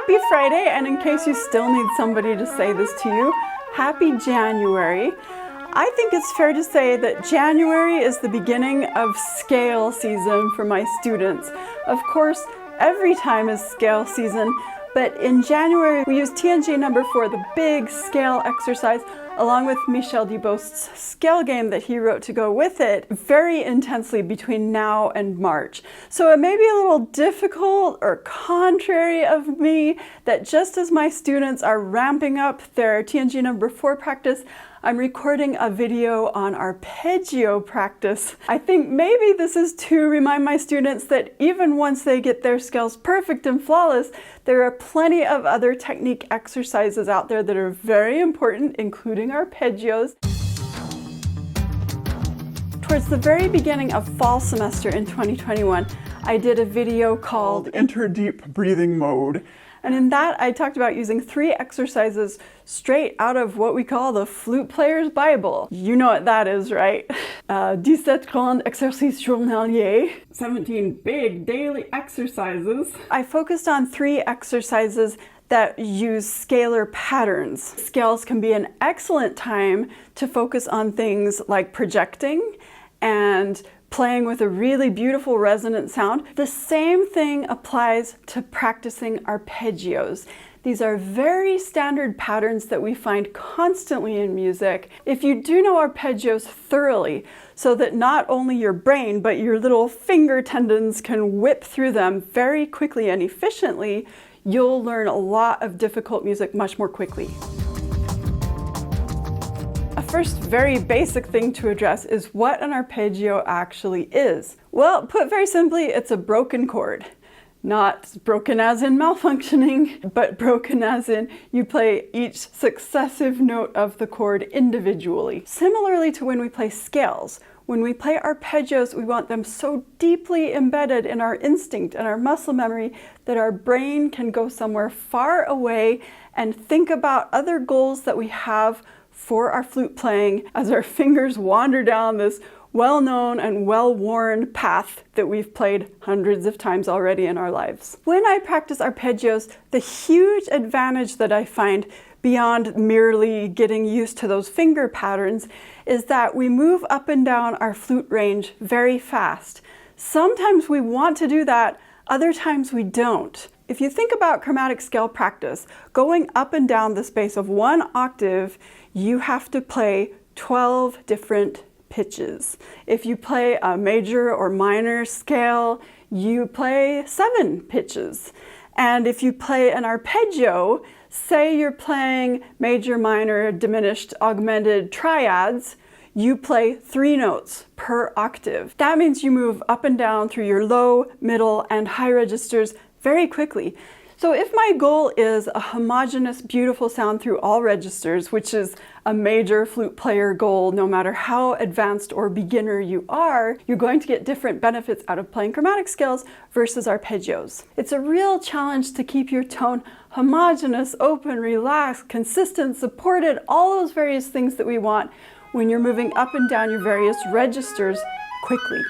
Happy Friday, and in case you still need somebody to say this to you, happy January. I think it's fair to say that January is the beginning of scale season for my students. Of course, every time is scale season, but in January we use TNG number 4, the big scale exercise, along with Michel Dubost's scale game that he wrote to go with it, very intensely between now and March. So it may be a little difficult or contrary of me that just as my students are ramping up their TNG number 4 practice, I'm recording a video on arpeggio practice. I think maybe this is to remind my students that even once they get their scales perfect and flawless, there are plenty of other technique exercises out there that are very important, including arpeggios. Towards the very beginning of fall semester in 2021, I did a video called Enter Deep Breathing Mode. And in that, I talked about using 3 exercises straight out of what we call the flute player's Bible. You know what that is, right? 17 grands exercices journaliers. 17 big daily exercises. I focused on 3 exercises that use scalar patterns. Scales can be an excellent time to focus on things like projecting and playing with a really beautiful resonant sound. The same thing applies to practicing arpeggios. These are very standard patterns that we find constantly in music. If you do know arpeggios thoroughly, so that not only your brain, but your little finger tendons can whip through them very quickly and efficiently, you'll learn a lot of difficult music much more quickly. First very basic thing to address is what an arpeggio actually is. Well, put very simply, it's a broken chord. Not broken as in malfunctioning, but broken as in you play each successive note of the chord individually. Similarly to when we play scales, when we play arpeggios, we want them so deeply embedded in our instinct and our muscle memory that our brain can go somewhere far away and think about other goals that we have for our flute playing as our fingers wander down this well-known and well-worn path that we've played hundreds of times already in our lives. When I practice arpeggios, the huge advantage that I find beyond merely getting used to those finger patterns is that we move up and down our flute range very fast. Sometimes we want to do that, other times we don't. If you think about chromatic scale practice, going up and down the space of 1 octave, you have to play 12 different pitches. If you play a major or minor scale, you play 7 pitches. And if you play an arpeggio, say you're playing major, minor, diminished, augmented triads, you play 3 notes per octave. That means you move up and down through your low, middle, and high registers very quickly. So if my goal is a homogeneous, beautiful sound through all registers, which is a major flute player goal, no matter how advanced or beginner you are, you're going to get different benefits out of playing chromatic scales versus arpeggios. It's a real challenge to keep your tone homogeneous, open, relaxed, consistent, supported, all those various things that we want when you're moving up and down your various registers quickly.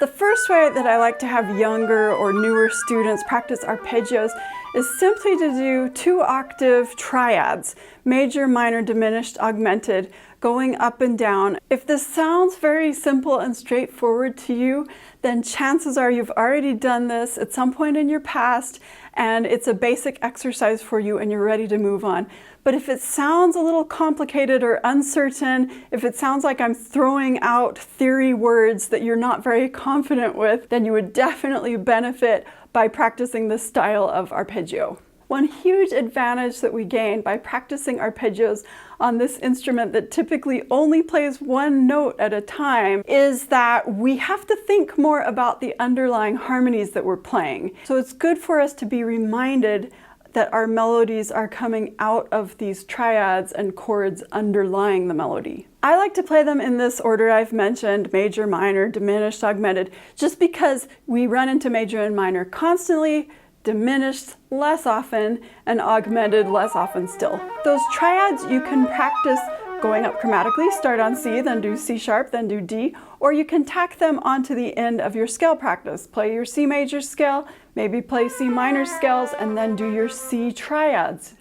The first way that I like to have younger or newer students practice arpeggios is simply to do 2-octave triads, major, minor, diminished, augmented, going up and down. If this sounds very simple and straightforward to you, then chances are you've already done this at some point in your past and it's a basic exercise for you and you're ready to move on. But if it sounds a little complicated or uncertain, if it sounds like I'm throwing out theory words that you're not very confident with, then you would definitely benefit by practicing this style of arpeggio. One huge advantage that we gain by practicing arpeggios on this instrument that typically only plays 1 note at a time is that we have to think more about the underlying harmonies that we're playing. So it's good for us to be reminded that our melodies are coming out of these triads and chords underlying the melody. I like to play them in this order I've mentioned, major, minor, diminished, augmented, just because we run into major and minor constantly, diminished less often, and augmented less often still. Those triads you can practice going up chromatically, start on C, then do C sharp, then do D, or you can tack them onto the end of your scale practice. Play your C major scale, maybe play C minor scales, and then do your C triads.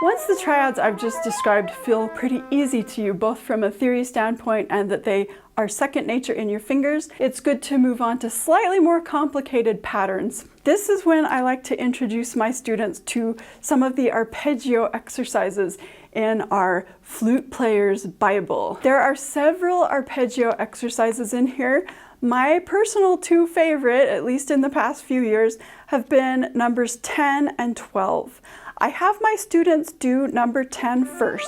Once the triads I've just described feel pretty easy to you, both from a theory standpoint and that they are second nature in your fingers, it's good to move on to slightly more complicated patterns. This is when I like to introduce my students to some of the arpeggio exercises in our Flute Player's Bible. There are several arpeggio exercises in here. My personal two favorite, at least in the past few years, have been numbers 10 and 12. I have my students do number 10 first.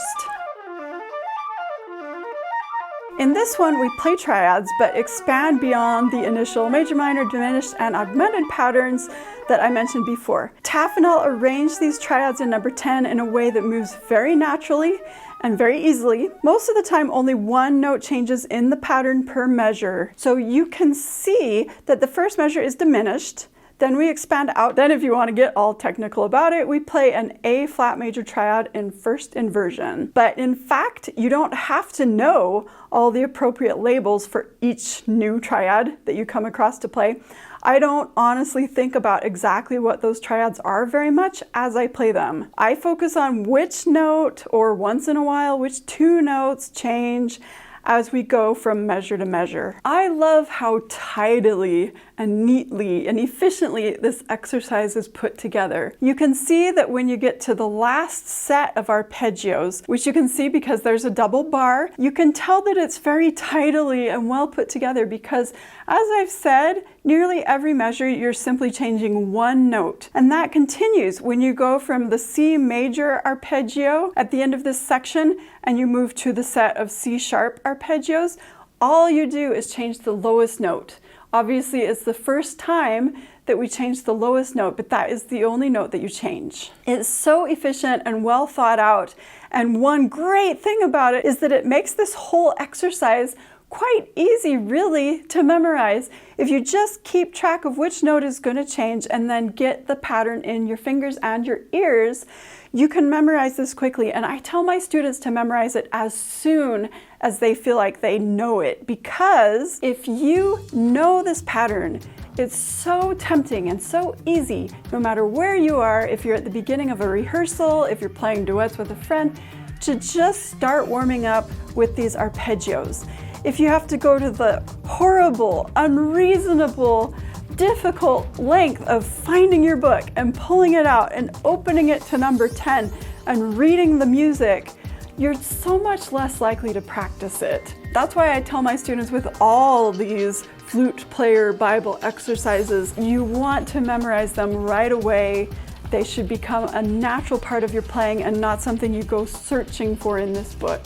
In this one, we play triads, but expand beyond the initial major, minor, diminished, and augmented patterns that I mentioned before. Taffanel arranged these triads in number 10 in a way that moves very naturally and very easily. Most of the time, only one note changes in the pattern per measure. So you can see that the first measure is diminished. Then we expand out. Then if you want to get all technical about it, we play an A flat major triad in first inversion. But in fact, you don't have to know all the appropriate labels for each new triad that you come across to play. I don't honestly think about exactly what those triads are very much as I play them. I focus on which note, or once in a while, which two notes change as we go from measure to measure. I love how tidily and neatly and efficiently this exercise is put together. You can see that when you get to the last set of arpeggios, which you can see because there's a double bar, you can tell that it's very tidily and well put together because, as I've said, nearly every measure you're simply changing one note. And that continues when you go from the C major arpeggio at the end of this section and you move to the set of C sharp arpeggios. All you do is change the lowest note. Obviously, it's the first time that we change the lowest note, but that is the only note that you change. It's so efficient and well thought out. And one great thing about it is that it makes this whole exercise quite easy, really, to memorize. If you just keep track of which note is going to change and then get the pattern in your fingers and your ears, you can memorize this quickly. And I tell my students to memorize it as soon as they feel like they know it, because if you know this pattern, it's so tempting and so easy, no matter where you are, if you're at the beginning of a rehearsal, if you're playing duets with a friend, to just start warming up with these arpeggios. If you have to go to the horrible, unreasonable, difficult length of finding your book and pulling it out and opening it to number 10 and reading the music, you're so much less likely to practice it. That's why I tell my students with all these Flute Player Bible exercises, you want to memorize them right away. They should become a natural part of your playing and not something you go searching for in this book.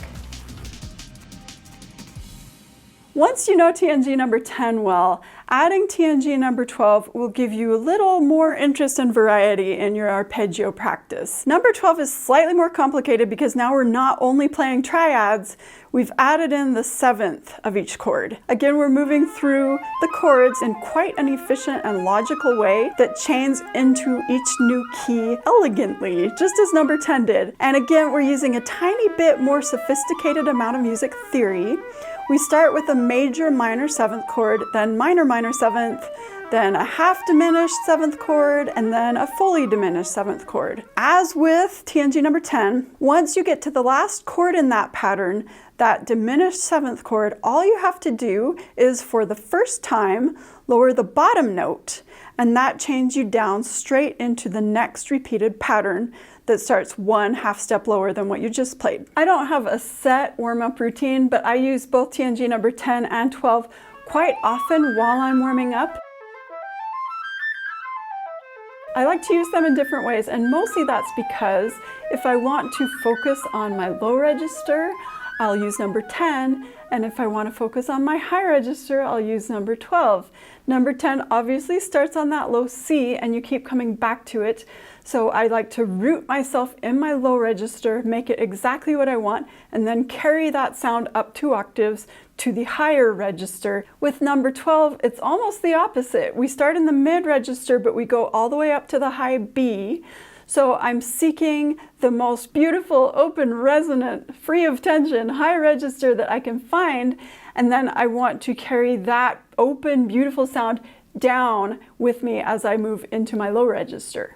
Once you know TNG number 10 well, adding TNG number 12 will give you a little more interest and variety in your arpeggio practice. Number 12 is slightly more complicated because now we're not only playing triads, we've added in the 7th of each chord. Again, we're moving through the chords in quite an efficient and logical way that chains into each new key elegantly, just as number 10 did. And again, we're using a tiny bit more sophisticated amount of music theory. We start with a major minor 7th chord, then minor minor 7th, then a half diminished 7th chord, and then a fully diminished 7th chord. As with TNG number 10, once you get to the last chord in that pattern, that diminished 7th chord, all you have to do is, for the first time, lower the bottom note, and that chains you down straight into the next repeated pattern that starts one half step lower than what you just played. I don't have a set warm-up routine, but I use both TNG number 10 and 12 quite often while I'm warming up. I like to use them in different ways, and mostly that's because if I want to focus on my low register, I'll use number 10, and if I want to focus on my high register, I'll use number 12. Number 10 obviously starts on that low C, and you keep coming back to it. So I like to root myself in my low register, make it exactly what I want, and then carry that sound up 2 octaves to the higher register. With number 12, it's almost the opposite. We start in the mid register, but we go all the way up to the high B. So I'm seeking the most beautiful, open, resonant, free of tension, high register that I can find, and then I want to carry that open, beautiful sound down with me as I move into my low register.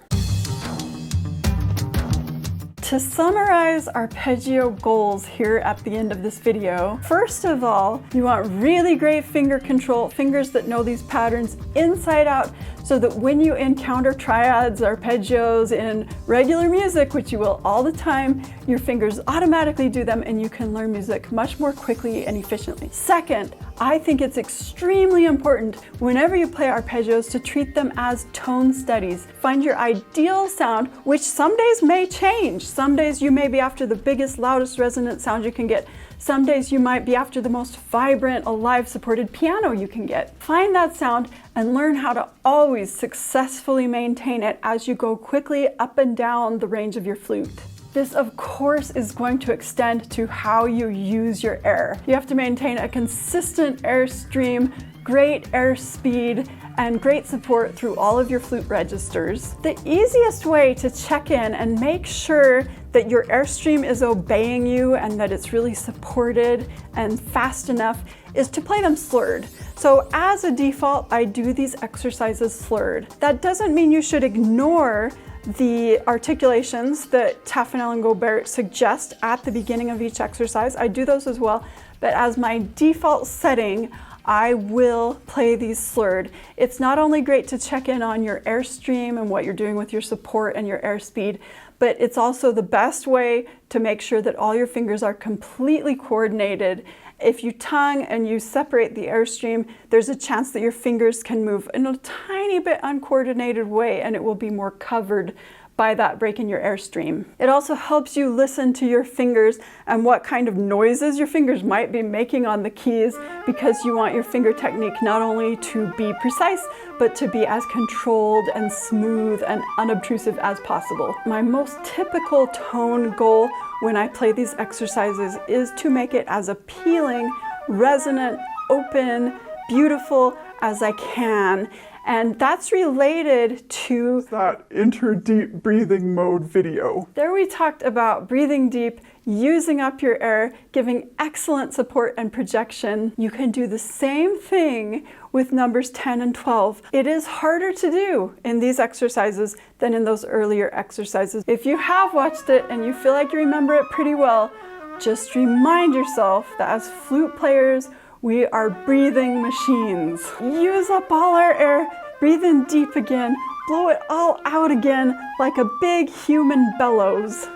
To summarize arpeggio goals here at the end of this video, first of all, you want really great finger control, fingers that know these patterns inside out, so that when you encounter triads, arpeggios in regular music, which you will all the time, your fingers automatically do them and you can learn music much more quickly and efficiently. Second, I think it's extremely important whenever you play arpeggios to treat them as tone studies. Find your ideal sound, which some days may change. Some days you may be after the biggest, loudest resonant sound you can get. Some days you might be after the most vibrant, alive, supported piano you can get. Find that sound and learn how to always successfully maintain it as you go quickly up and down the range of your flute. This, of course, is going to extend to how you use your air. You have to maintain a consistent air stream, great air speed, and great support through all of your flute registers. The easiest way to check in and make sure that your airstream is obeying you and that it's really supported and fast enough is to play them slurred. So as a default, I do these exercises slurred. That doesn't mean you should ignore the articulations that Taffanel and Gaubert suggest at the beginning of each exercise. I do those as well, but as my default setting, I will play these slurred. It's not only great to check in on your airstream and what you're doing with your support and your airspeed, but it's also the best way to make sure that all your fingers are completely coordinated. If you tongue and you separate the airstream, there's a chance that your fingers can move in a tiny bit uncoordinated way and it will be more covered by that break in your airstream. It also helps you listen to your fingers and what kind of noises your fingers might be making on the keys, because you want your finger technique not only to be precise, but to be as controlled and smooth and unobtrusive as possible. My most typical tone goal when I play these exercises is to make it as appealing, resonant, open, beautiful as I can. And that's related to that enter deep breathing mode video. There we talked about breathing deep, using up your air, giving excellent support and projection. You can do the same thing with numbers 10 and 12. It is harder to do in these exercises than in those earlier exercises. If you have watched it and you feel like you remember it pretty well, just remind yourself that as flute players, we are breathing machines. Use up all our air, breathe in deep again, blow it all out again like a big human bellows.